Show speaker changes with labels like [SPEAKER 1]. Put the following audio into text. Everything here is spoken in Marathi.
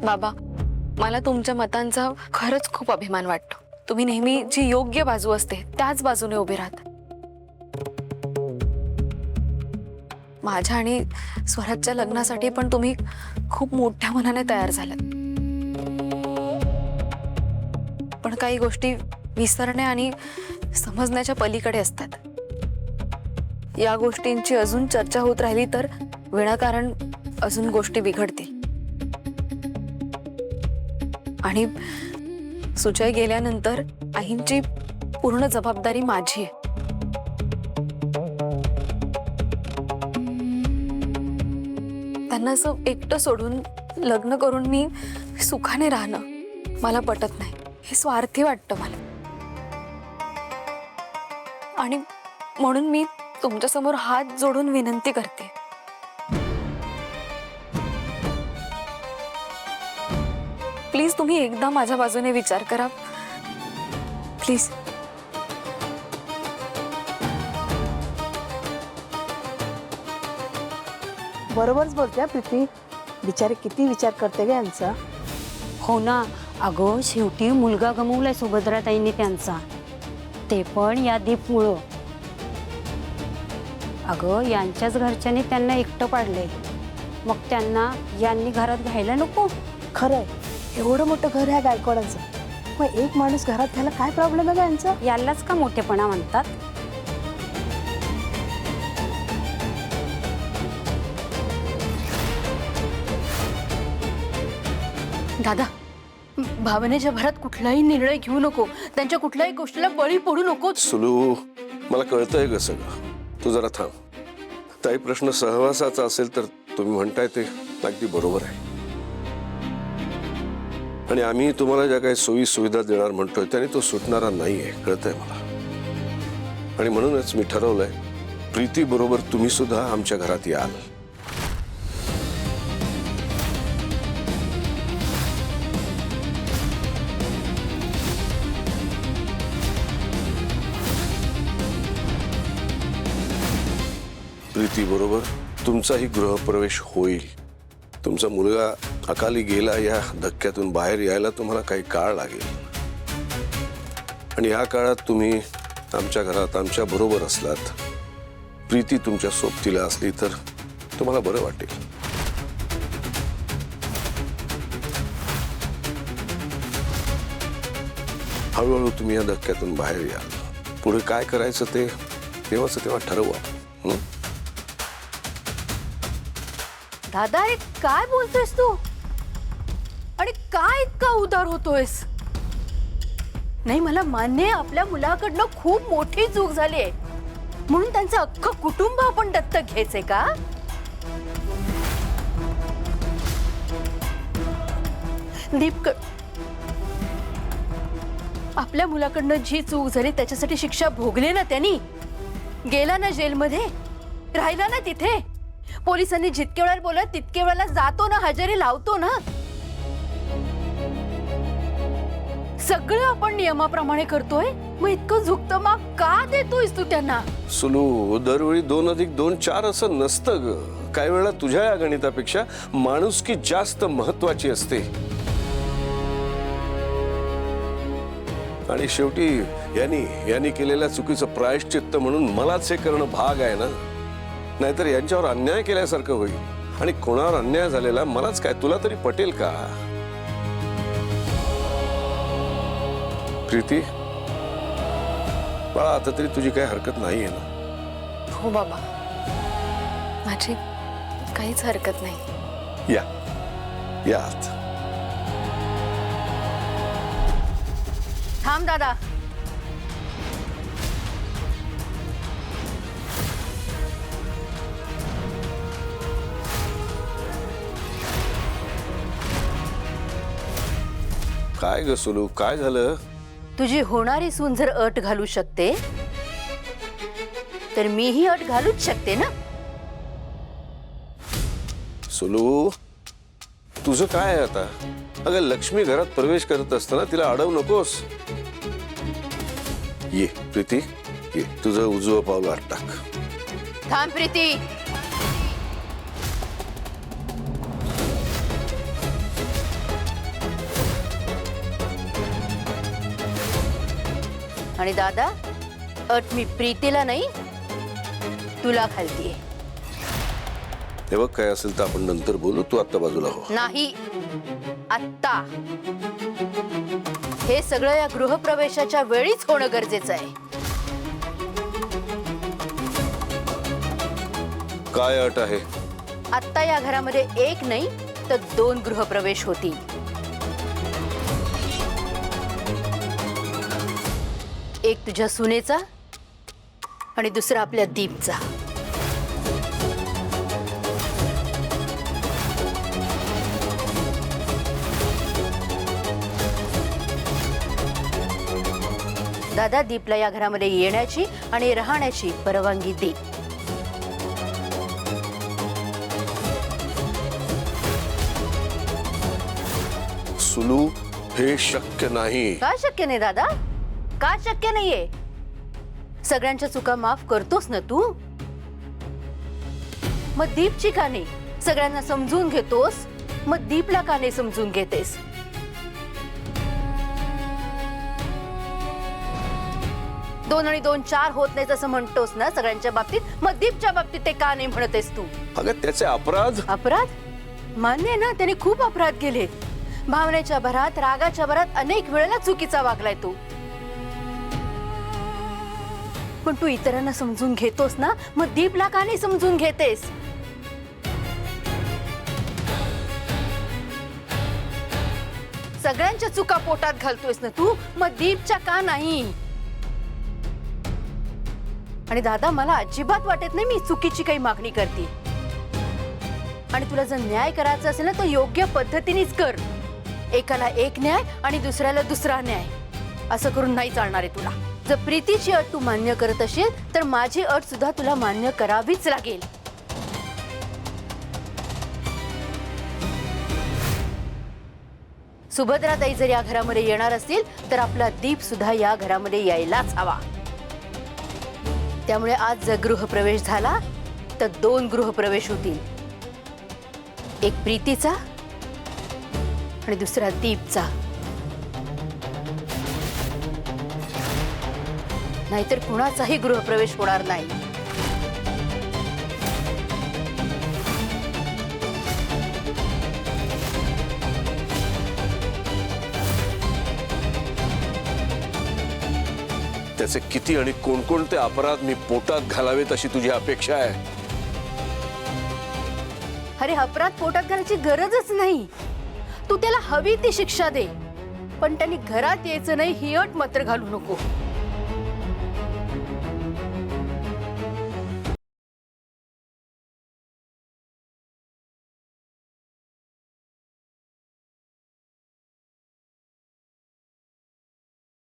[SPEAKER 1] बाबा, मला तुमच्या मतांचा खरंच खूप अभिमान वाटतो। तुम्ही नेहमी जी योग्य बाजू असते त्याच बाजूने उभे राहता। माझ्या आणि स्वराजच्या लग्नासाठी पण तुम्ही खूप मोठ्या मनाने तयार झालात। पण काही गोष्टी विसरणे आणि समजण्याच्या पलीकडे असतात। या गोष्टींची अजून चर्चा होत राहिली तर विनाकारण अजून गोष्टी बिघडतील। आणि सुजय गेल्यानंतर आईंची पूर्ण जबाबदारी माझी आहे। त्यांना असं एकटं सोडून लग्न करून मी सुखाने राहणं मला पटत नाही। हे स्वार्थी वाटतं मला। आणि म्हणून मी तुमच्या समोर हात जोडून विनंती करते, प्लीज तुम्ही एकदा माझ्या बाजूने विचार करा, प्लीज।
[SPEAKER 2] बरोबरच बोलते प्रीती, बिचारे किती विचार करते ग यांचा।
[SPEAKER 3] हो ना अगं, शेवटी मुलगा गमवलाय सुभद्राताईंनी त्यांचा, ते पण या दीपमुळं। अगं, यांच्याच घरच्यांनी त्यांना एकटं पाडलंय, मग त्यांना यांनी घरात घ्यायला नको?
[SPEAKER 2] खरंय, एवढं मोठं घर आहे गायकवाडांचं, मग एक माणूस घरात घ्यायला काय प्रॉब्लेम आहे ग यांचा?
[SPEAKER 3] यालाच का मोठेपणा म्हणतात?
[SPEAKER 4] दादा, भावनेच्या भरात कुठलाही निर्णय घेऊ नको, त्यांच्या कुठल्याही गोष्टीला बळी पडू नको।
[SPEAKER 5] सुलू, मला कळतंय ग सगळं, तू जरा थांब। ताई, प्रश्न सहवासाचा असेल तर तुम्ही म्हणताय ते अगदी बरोबर आहे। आणि आम्ही तुम्हाला ज्या काही सोयी सुविधा देणार म्हणतोय त्याने तो सुटणारा नाहीये, कळतंय मला। आणि म्हणूनच मी ठरवलंय, प्रीती बरोबर तुम्ही सुद्धा आमच्या घरात याल। प्रीती बरोबर तुमचाही गृहप्रवेश होईल। तुमचा मुलगा अकाली गेला या धक्क्यातून बाहेर यायला तुम्हाला काही काळ लागेल। आणि या काळात तुम्ही आमच्या घरात आमच्या बरोबर असलात, प्रीती तुमच्या सोबतीला असली तर तुम्हाला बरं वाटेल। हळूहळू तुम्ही या धक्क्यातून बाहेर याल। पुढे काय करायचं ते तेव्हाच तेव्हा ठरवा।
[SPEAKER 4] दादा, अरे काय बोलतोयस तू? आणि काय इतका उदार होतोयस? नाही, मला मान्य आहे आपल्या मुलाकडनं खूप मोठी चूक झाली आहे, म्हणून त्यांचं अख्खं कुटुंब आपण दत्तक घ्यायचंय का? दीप, आपल्या मुलाकडनं जी चूक झाली त्याच्यासाठी शिक्षा भोगली ना त्यांनी। गेला ना जेलमध्ये, राहिला ना तिथे, पोलिसांनी जितके वेळा बोलत तितके वेळेला जातो ना, हजेरी लावतो ना। सगळं आपण नियमाप्रमाणे करतोय, मग इतकं झुकतं माग का देतोयस तू त्यांना?
[SPEAKER 5] सुलू, दरवेळी 2 अधिक 2 4 असं नसतं ग। काही वेळा तुझ्या या गणितापेक्षा माणुसकी जास्त महत्वाची असते। आणि शेवटी यांनी केलेल्या चुकीचं प्रायश्चित्त म्हणून मलाच हे करणं भाग आहे ना, नाहीतर यांच्यावर अन्याय केल्यासारखं होईल। आणि कोणावर अन्याय झालेला मलाच काय, तुला तरी पटेल का? प्रीती बाळा, आता तरी तुझी काही हरकत नाहीये ना?
[SPEAKER 1] हो बाबा, माझी काहीच हरकत नाही।
[SPEAKER 5] या आत।
[SPEAKER 4] थांब दादा,
[SPEAKER 5] काय ग सुलू, काय झालं?
[SPEAKER 4] तुझी होणारी सून जर अट घालू शकते तर मीही अट घालूच शकते ना।
[SPEAKER 5] सुलू, तुझं काय आहे आता? अगं, लक्ष्मी घरात प्रवेश करत असताना तिला अडवू नकोस। ये प्रीती, ये, तुझं उजवं पाऊल आत टाक।
[SPEAKER 4] थांब प्रीती, आणि दादा, अट मी प्रीतीला नाही तुला घालतीये.
[SPEAKER 5] हे बघ, काय असेल तर आपण नंतर बोलू. तू आत्ता बाजूला हो.
[SPEAKER 4] नाही, आत्ता. हे सगळं या गृहप्रवेशाच्या वेळीच होणं गरजेचं आहे.
[SPEAKER 5] काय अट आहे?
[SPEAKER 4] आत्ता या घरामध्ये एक नाही तर 2 गृहप्रवेश होतील. एक तुझ्या सुनेचा आणि दुसरा आपल्या दीपचा. दादा, दीपला या घरामध्ये येण्याची आणि राहण्याची परवानगी दे.
[SPEAKER 5] सुलू, हे शक्य नाही.
[SPEAKER 4] का शक्य नाही दादा? का शक्य नाहीये? सगळ्यांच्या चुका माफ करतोस ना तू? मग दीपची का नाही? सगळ्यांना समजून घेतोस, मग दीपला का नाही समजून घेतेस? 2 आणि 2 4 होत नाही असं म्हणतोस ना सगळ्यांच्या बाबतीत, मग दीपच्या बाबतीत ते का नाही म्हणतेस तू?
[SPEAKER 5] अगं, त्याचे अपराध.
[SPEAKER 4] अपराध मान्य आहे ना, त्याने खूप अपराध केले. भावनेच्या भरात, रागाच्या भरात अनेक वेळेला चुकीचा वागलाय तू. पण तू इतरांना समजून घेतोस ना, मग दीपला का नाही समजून घेतेस? सगळ्यांच्या चुका पोटात घालतोयस ना तू, मग दीपच्या का नाही? आणि दादा, मला अजिबात वाटत नाही मी चुकीची काही मागणी करते. आणि तुला जर न्याय करायचा असेल ना तर योग्य पद्धतीनेच कर. एकाला एक न्याय आणि दुसऱ्याला दुसरा न्याय असं करून नाही चालणार आहे तुला. जर प्रीतीची अट तू मान्य करत असेल तर माझी अट सुद्धा तुला मान्य करावीच लागेल. सुभद्राताई जर या घरामध्ये येणार असतील तर आपला दीप सुद्धा या घरामध्ये यायलाच हवा. त्यामुळे आज जर गृहप्रवेश झाला तर 2 गृहप्रवेश होतील. एक प्रीतीचा आणि दुसरा दीपचा. नाहीतर कुणाचाही गृहप्रवेश होणार नाही.
[SPEAKER 5] त्याचे किती आणि कोणकोणते अपराध मी पोटात घालावेत अशी तुझी अपेक्षा आहे?
[SPEAKER 4] अरे, अपराध पोटात घालायची गरजच नाही. तू त्याला हवी ती शिक्षा दे, पण त्यांनी घरात यायचं नाही ही अट मात्र घालू नको.